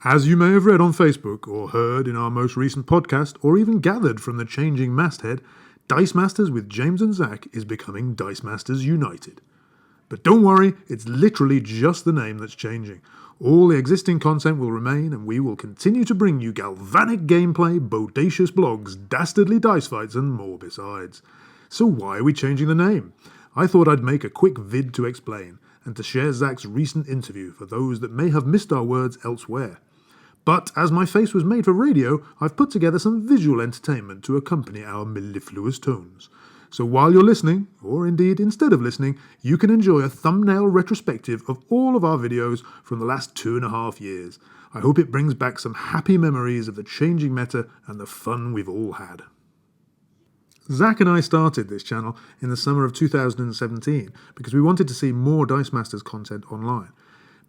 As you may have read on Facebook, or heard in our most recent podcast, or even gathered from the changing masthead, Dicemasters with James and Zack is becoming Dicemasters United. But don't worry, it's literally just the name that's changing. All the existing content will remain, and we will continue to bring you galvanic gameplay, bodacious blogs, dastardly dice fights, and more besides. So why are we changing the name? I thought I'd make a quick vid to explain, and to share Zack's recent interview for those that may have missed our words elsewhere. But as my face was made for radio, I've put together some visual entertainment to accompany our mellifluous tones. So while you're listening, or indeed instead of listening, you can enjoy a thumbnail retrospective of all of our videos from the last 2.5 years. I hope it brings back some happy memories of the changing meta and the fun we've all had. Zack and I started this channel in the summer of 2017 because we wanted to see more Dicemasters content online.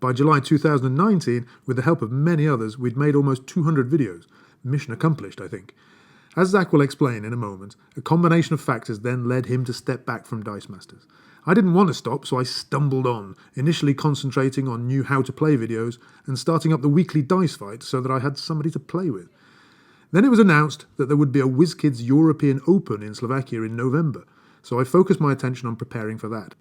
By July 2019, with the help of many others, we'd made almost 200 videos. Mission accomplished, I think. As Zack will explain in a moment, a combination of factors then led him to step back from Dicemasters. I didn't want to stop, so I stumbled on, initially concentrating on new how-to-play videos and starting up the weekly dice fight so that I had somebody to play with. Then it was announced that there would be a WizKids European Open in Slovakia in November, so I focused my attention on preparing for that.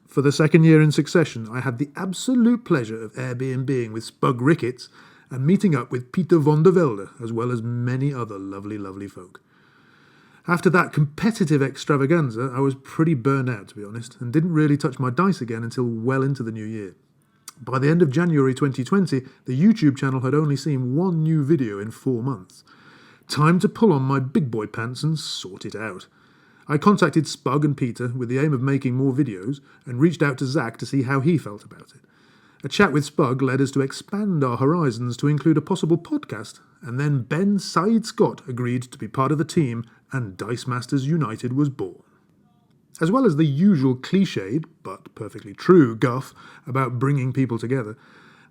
For the second year in succession, I had the absolute pleasure of Airbnb-ing with Spug Ricketts and meeting up with Peter von der Velde, as well as many other lovely, lovely folk. After that competitive extravaganza, I was pretty burned out, to be honest, and didn't really touch my dice again until well into the new year. By the end of January 2020, the YouTube channel had only seen one new video in 4 months. Time to pull on my big boy pants and sort it out. I contacted Spug and Peter with the aim of making more videos and reached out to Zack to see how he felt about it. A chat with Spug led us to expand our horizons to include a possible podcast, and then Ben Said Scott agreed to be part of the team and Dicemasters United was born. As well as the usual cliched, but perfectly true, guff about bringing people together,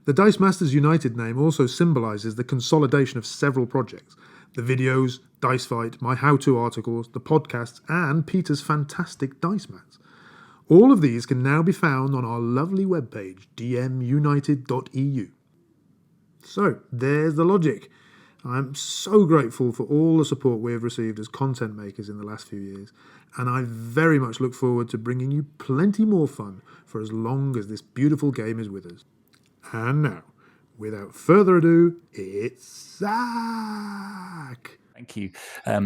the Dicemasters United name also symbolises the consolidation of several projects. The videos, Dice Fight, my how-to articles, the podcasts, and Peter's fantastic dice mats. All of these can now be found on our lovely webpage, dmunited.eu. So, there's the logic. I'm so grateful for all the support we have received as content makers in the last few years, and I very much look forward to bringing you plenty more fun for as long as this beautiful game is with us. And now, without further ado, it's Zack! Thank you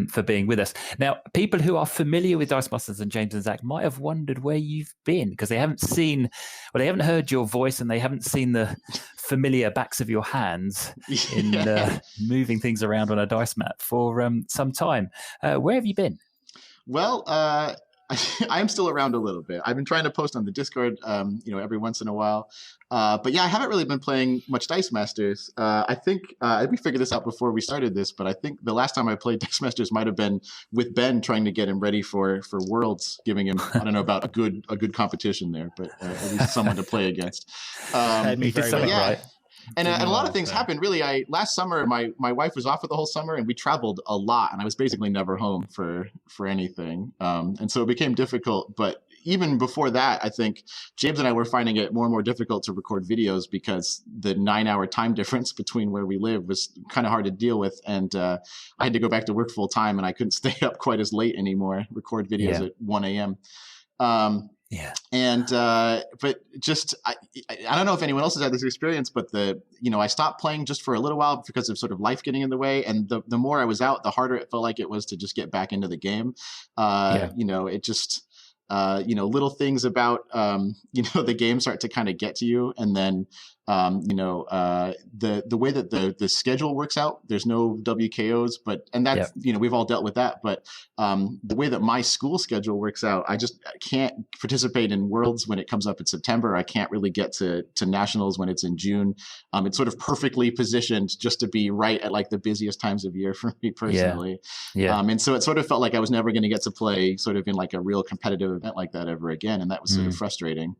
for being with us. Now, people who are familiar with Dicemasters and James and Zack might have wondered where you've been because they haven't heard your voice and they haven't seen the familiar backs of your hands in moving things around on a dice mat for some time. Where have you been? Well, I'm still around a little bit. I've been trying to post on the Discord, every once in a while. But yeah, I haven't really been playing much Dicemasters. I think we figured this out before we started this, but I think the last time I played Dicemasters might have been with Ben, trying to get him ready for Worlds, giving him, I don't know about a good competition there, but at least someone to play against. You did something right. And a lot of things happened. Really, last summer my wife was off for the whole summer, and we traveled a lot, and I was basically never home for anything. And so it became difficult. But even before that, I think James and I were finding it more and more difficult to record videos because the 9-hour time difference between where we live was kind of hard to deal with, and I had to go back to work full time, and I couldn't stay up quite as late anymore. Record videos at 1 a.m. And but just I don't know if anyone else has had this experience, but I stopped playing just for a little while because of sort of life getting in the way, and the more I was out, the harder it felt like it was to just get back into the game. It just little things about the game start to kind of get to you, and then the way that the schedule works out, there's no WKOs, and that's we've all dealt with that, but the way that my school schedule works out, I can't participate in Worlds when it comes up in September. I can't really get to Nationals when it's in June. It's sort of perfectly positioned just to be right at like the busiest times of year for me personally. And so it sort of felt like I was never going to get to play sort of in like a real competitive event like that ever again, and that was sort of frustrating.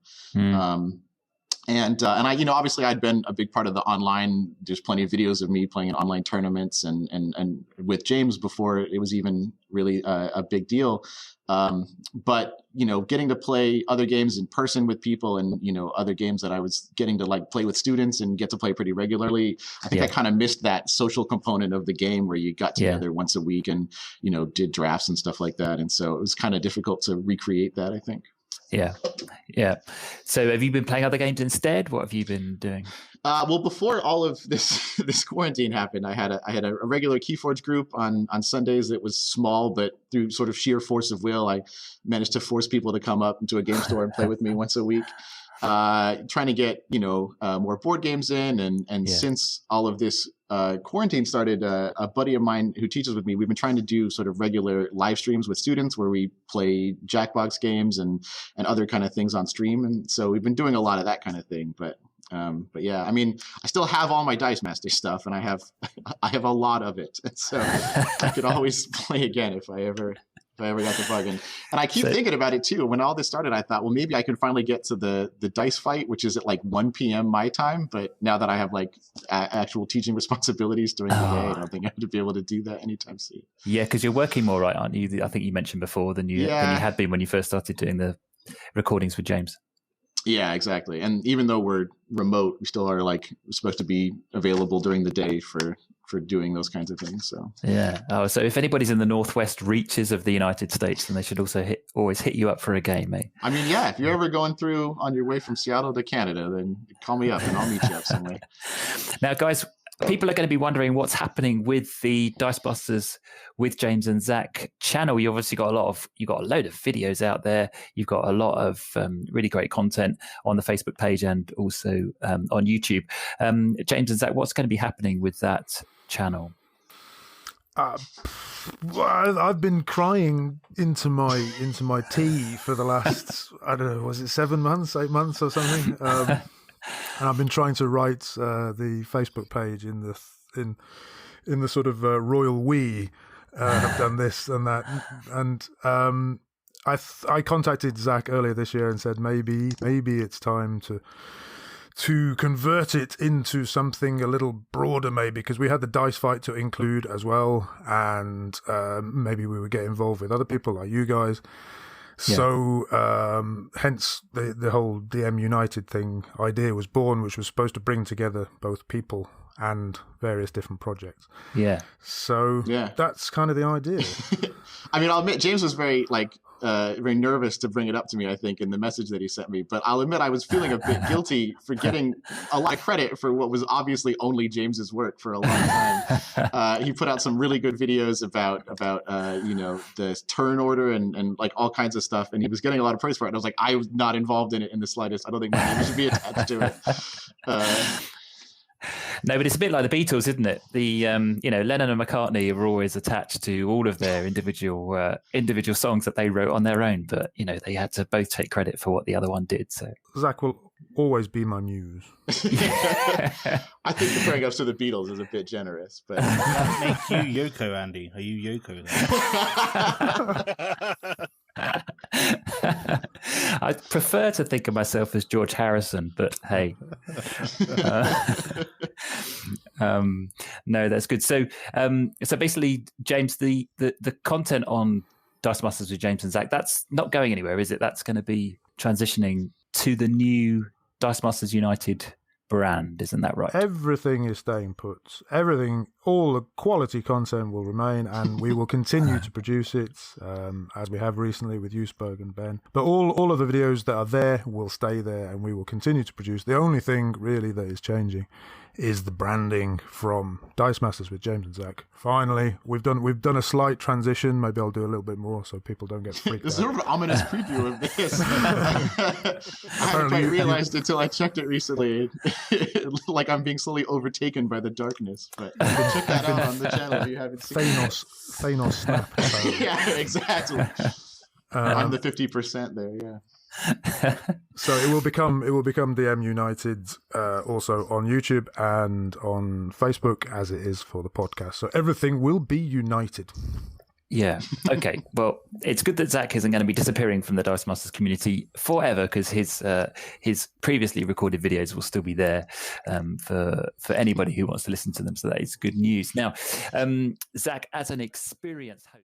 And I, obviously I'd been a big part of the online. There's plenty of videos of me playing in online tournaments and with James before it was even really a big deal. But getting to play other games in person with people, and other games that I was getting to like play with students and get to play pretty regularly. I think I kind of missed that social component of the game where you got together once a week and did drafts and stuff like that. And so it was kind of difficult to recreate that, I think. Yeah. So have you been playing other games instead? What have you been doing? Well, before all of this quarantine happened, I had a regular Keyforge group on Sundays that was small, but through sort of sheer force of will, I managed to force people to come up into a game store and play with me once a week. Trying to get more board games in, and since all of this quarantine started, a buddy of mine who teaches with me, we've been trying to do sort of regular live streams with students where we play Jackbox games and other kind of things on stream, and so we've been doing a lot of that kind of thing. But yeah, I mean, I still have all my Dicemasters stuff, and I have a lot of it, and so I could always play again if I ever got the bug. And I keep thinking about it too. When all this started, I thought, well, maybe I can finally get to the dice fight, which is at like 1 p.m. my time. But now that I have like actual teaching responsibilities during the day, I don't think I'm going to be able to do that anytime soon. Yeah, because you're working more, right, aren't you? I think you mentioned before than you had been when you first started doing the recordings with James. Yeah, exactly. And even though we're remote, we still are like supposed to be available during the day for doing those kinds of things. So so if anybody's in the northwest reaches of the United States, then they should also always hit you up for a game, mate. I mean, if you're ever going through on your way from Seattle to Canada, then call me up and I'll meet you up somewhere. Now, guys, people are going to be wondering what's happening with the Dicemasters with James and Zack channel. You obviously got a load of videos out there. You've got a lot of really great content on the Facebook page and also on YouTube. James and Zack, what's going to be happening with that channel? I've been crying into my tea for the last, I don't know, was it 7 months, 8 months or something? And I've been trying to write the Facebook page in the sort of royal we have done this and that, and I contacted Zack earlier this year and said maybe it's time to convert it into something a little broader, maybe, because we had the dice fight to include as well, and maybe we would get involved with other people like you guys. So hence the whole DM United thing idea was born, which was supposed to bring together both people and various different projects. So that's kind of the idea. I mean, I'll admit James was very nervous to bring it up to me, I think, in the message that he sent me. But I'll admit I was feeling a bit guilty for getting a lot of credit for what was obviously only James's work for a long time. He put out some really good videos about the turn order and like all kinds of stuff, and he was getting a lot of praise for it. And I was like, I was not involved in it in the slightest. I don't think my name should be attached to it. No, but it's a bit like the Beatles, isn't it? The Lennon and McCartney were always attached to all of their individual songs that they wrote on their own, but they had to both take credit for what the other one did. So Zack will always be my muse. I think comparing us to the Beatles is a bit generous, but that make you Yoko, Andy? Are you Yoko then? I prefer to think of myself as George Harrison, but hey, no, that's good. So basically, James, the content on Dicemasters with James and Zack, that's not going anywhere, is it? That's going to be transitioning to the new Dicemasters United brand, isn't that right? Everything is staying put. Everything, all the quality content will remain, and we will continue to produce it as we have recently with Usberg and Ben. But all of the videos that are there will stay there, and we will continue to produce. The only thing really that is changing is the branding from Dicemasters with James and Zack. Finally, we've done a slight transition. Maybe I'll do a little bit more so people don't get freaked out. It's sort of an ominous preview of this. I hadn't quite realized until I checked it recently. Like I'm being slowly overtaken by the darkness. But check that out on the channel if you haven't seen Thanos snap. Yeah, exactly. I'm the 50% there, yeah. So it will become DM United also on YouTube and on Facebook as it is for the podcast. So everything will be united. Yeah. Okay. Well, it's good that Zach isn't going to be disappearing from the Dicemasters community forever, because his previously recorded videos will still be there for anybody who wants to listen to them. So that is good news. Now, Zach, as an experienced host.